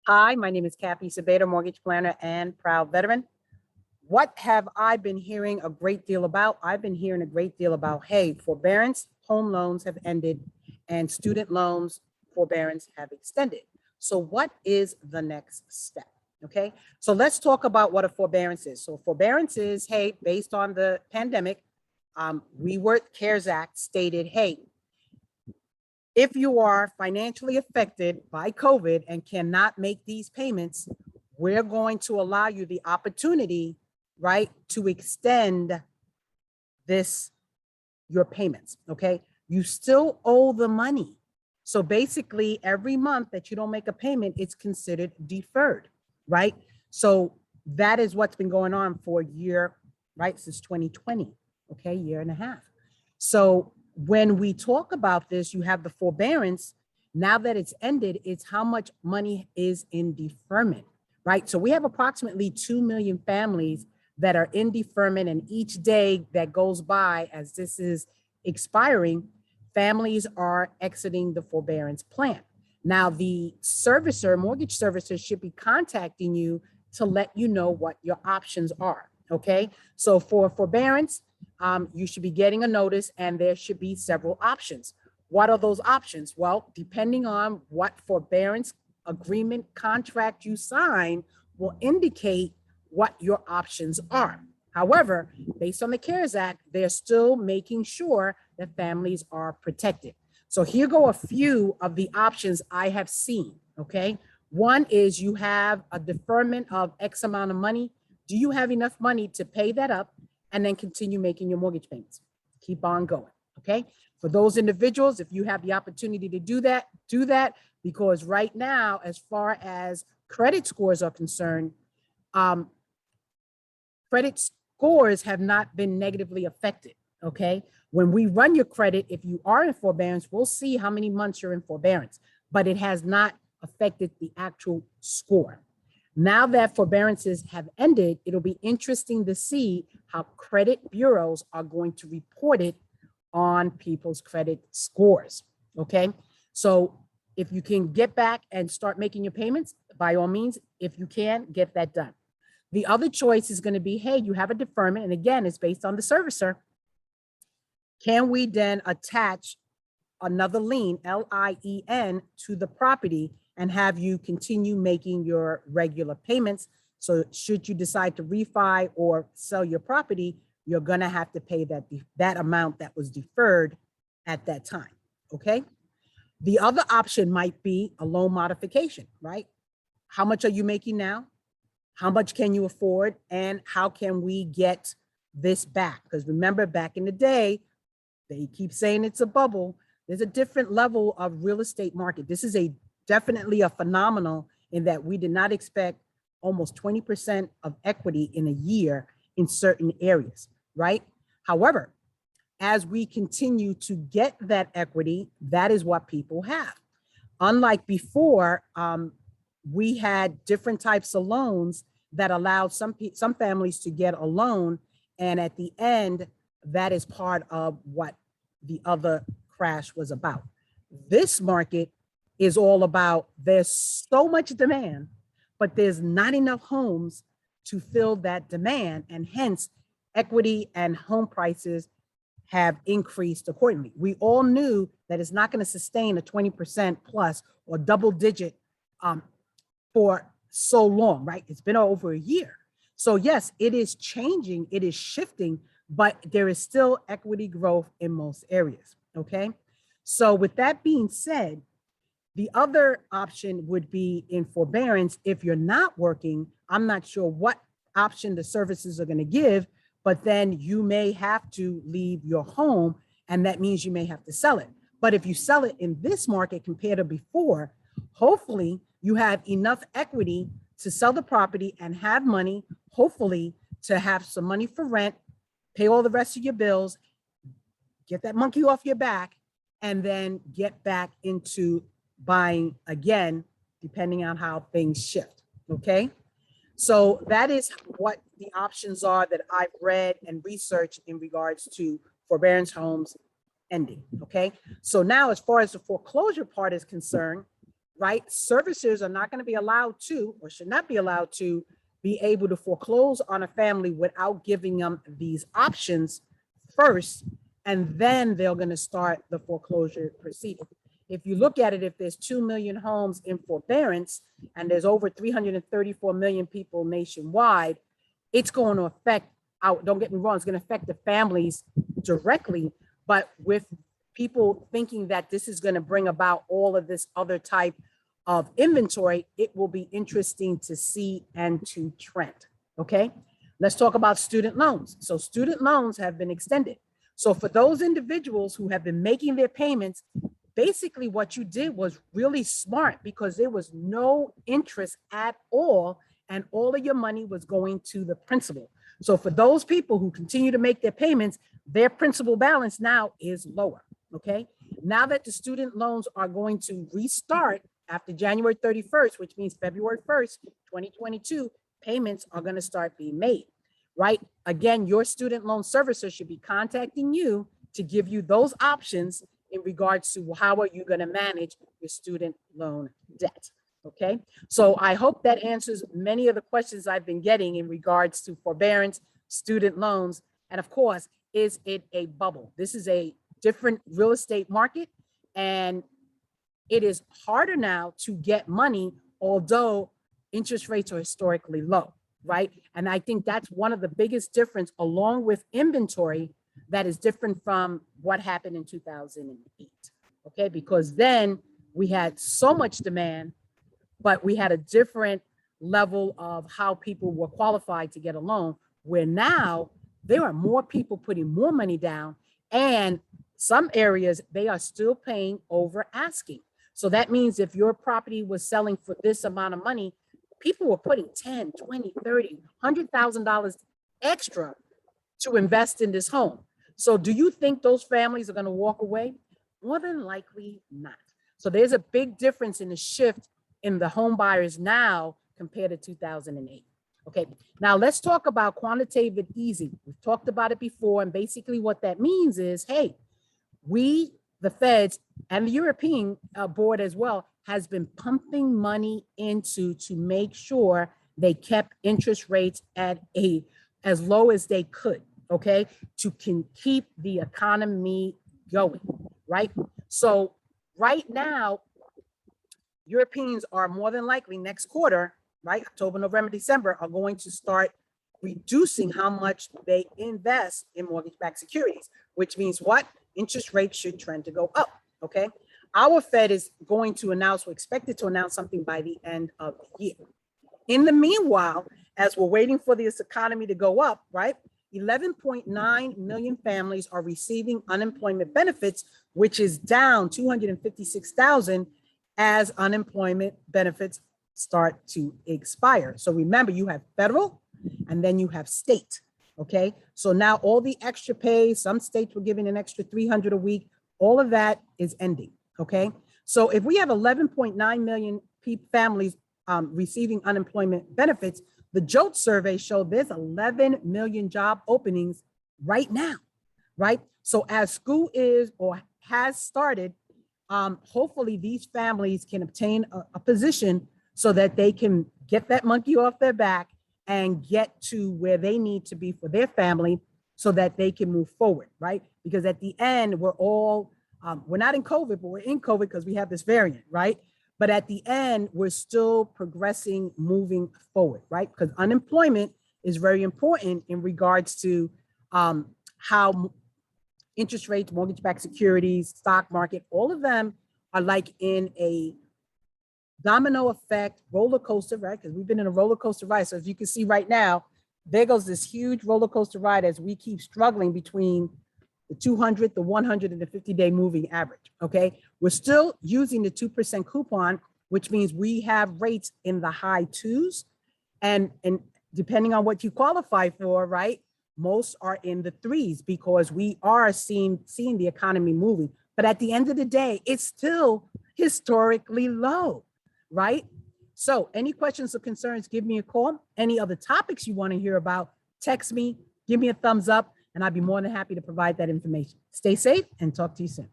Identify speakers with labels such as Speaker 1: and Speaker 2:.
Speaker 1: Hi, my name is Kathy Sabedo, mortgage planner and proud veteran. What have I been hearing a great deal about? I've been hearing a great deal about, hey, forbearance, home loans have ended and student loans forbearance have extended. So what is the next step? Okay, so let's talk about what a forbearance is. So forbearance is, hey, based on the pandemic, CARES Act stated, hey, if you are financially affected by COVID and cannot make these payments, we're going to allow you the opportunity, right, to extend your payments, okay? You still owe the money. So basically every month that you don't make a payment, it's considered deferred, right? So that is what's been going on for a year, right, since 2020, okay, year and a half. So when we talk about this, you have the forbearance. Now that it's ended, it's how much money is in deferment, right? So we have approximately 2 million families that are in deferment, and each day that goes by as this is expiring, families are exiting the forbearance plan. Now the mortgage servicer should be contacting you to let you know what your options are, okay? So for forbearance, you should be getting a notice and there should be several options. What are those options? Well, depending on what forbearance agreement contract you sign will indicate what your options are. However, based on the CARES Act, they're still making sure that families are protected. So here go a few of the options I have seen, okay? One is you have a deferment of X amount of money. Do you have enough money to pay that up and then continue making your mortgage payments? Keep on going, okay? For those individuals, if you have the opportunity to do that, because right now, as far as credit scores are concerned, credit scores have not been negatively affected, okay? When we run your credit, if you are in forbearance, we'll see how many months you're in forbearance, but it has not affected the actual score. Now that forbearances have ended, it'll be interesting to see how credit bureaus are going to report it on people's credit scores, okay? So if you can get back and start making your payments, by all means, if you can, get that done. The other choice is going to be, hey, you have a deferment, and again, it's based on the servicer. Can we then attach another lien, LIEN, to the property and have you continue making your regular payments? So should you decide to refi or sell your property, you're going to have to pay that amount that was deferred at that time, okay? The other option might be a loan modification, right? How much are you making now? How much can you afford? And how can we get this back? Because remember, back in the day, they keep saying it's a bubble. There's a different level of real estate market. This is definitely a phenomenal in that we did not expect almost 20% of equity in a year in certain areas, right? However, as we continue to get that equity, that is what people have. Unlike before, we had different types of loans that allowed some families to get a loan, and at the end, that is part of what the other crash was about. This market is all about, there's so much demand, but there's not enough homes to fill that demand, and hence equity and home prices have increased accordingly. We all knew that it's not going to sustain a 20% plus or double digit for so long, right? It's been over a year. So yes, it is changing, it is shifting, but there is still equity growth in most areas, okay? So with that being said, the other option would be in forbearance. If you're not working, I'm not sure what option the services are going to give, but then you may have to leave your home, and that means you may have to sell it. But if you sell it in this market compared to before, hopefully you have enough equity to sell the property and have money, hopefully to have some money for rent, pay all the rest of your bills, get that monkey off your back, and then get back into buying again, depending on how things shift, okay? So that is what the options are that I've read and researched in regards to forbearance homes ending, okay? So now as far as the foreclosure part is concerned, right? Servicers are not going to be allowed to, or should not be allowed to, be able to foreclose on a family without giving them these options first, and then they're going to start the foreclosure proceeding. If you look at it, if there's 2 million homes in forbearance and there's over 334 million people nationwide, it's going to affect out. Don't get me wrong, it's going to affect the families directly, but with people thinking that this is going to bring about all of this other type of inventory, it will be interesting to see and to trend. Okay, let's talk about student loans. So student loans have been extended. So for those individuals who have been making their payments, basically what you did was really smart, because there was no interest at all, and all of your money was going to the principal. So for those people who continue to make their payments, their principal balance now is lower. Okay, now that the student loans are going to restart after January 31st, which means February 1st, 2022, payments are going to start being made, right? Again, your student loan servicer should be contacting you to give you those options in regards to how are you going to manage your student loan debt. Okay, so I hope that answers many of the questions I've been getting in regards to forbearance, student loans, and of course, is it a bubble? This is a different real estate market, and it is harder now to get money, although interest rates are historically low, right? And I think that's one of the biggest difference, along with inventory, that is different from what happened in 2008, okay? Because then we had so much demand, but we had a different level of how people were qualified to get a loan, where now there are more people putting more money down, and some areas they are still paying over asking. So that means if your property was selling for this amount of money, people were putting 10, 20, 30, $100,000 extra to invest in this home. So do you think those families are going to walk away? More than likely not. So there's a big difference in the shift in the home buyers now compared to 2008. Okay, now let's talk about quantitative easing. We've talked about it before, and basically what that means is, hey, we, the feds and the European board as well, has been pumping money into to make sure they kept interest rates at as low as they could, okay, to keep the economy going, right? So right now, Europeans are more than likely next quarter, right, October, November, December, are going to start reducing how much they invest in mortgage-backed securities, which means what? Interest rates should trend to go up, okay? Our Fed is going to announce, we're expected to announce something by the end of the year. In the meanwhile, as we're waiting for this economy to go up, right, 11.9 million families are receiving unemployment benefits, which is down 256,000 as unemployment benefits start to expire. So remember, you have federal and then you have state, okay? So now all the extra pay, some states were giving an extra 300 a week, all of that is ending, okay? So if we have 11.9 million families receiving unemployment benefits, the JOLT survey showed there's 11 million job openings right now, right? So as school is or has started, hopefully these families can obtain a position so that they can get that monkey off their back and get to where they need to be for their family so that they can move forward, right? Because at the end, we're all, we're not in COVID, but we're in COVID because we have this variant, right? But at the end, we're still progressing, moving forward, right? Because unemployment is very important in regards to how interest rates, mortgage-backed securities, stock market, all of them are like in a domino effect, roller coaster, right? Because we've been in a roller coaster ride. So as you can see right now, there goes this huge roller coaster ride as we keep struggling between the 200, the 100, and the 50-day moving average, okay? We're still using the 2% coupon, which means we have rates in the high twos. And depending on what you qualify for, right? Most are in the threes because we are seeing the economy moving. But at the end of the day, it's still historically low, right? So any questions or concerns, give me a call. Any other topics you want to hear about, text me, give me a thumbs up, and I'd be more than happy to provide that information. Stay safe and talk to you soon.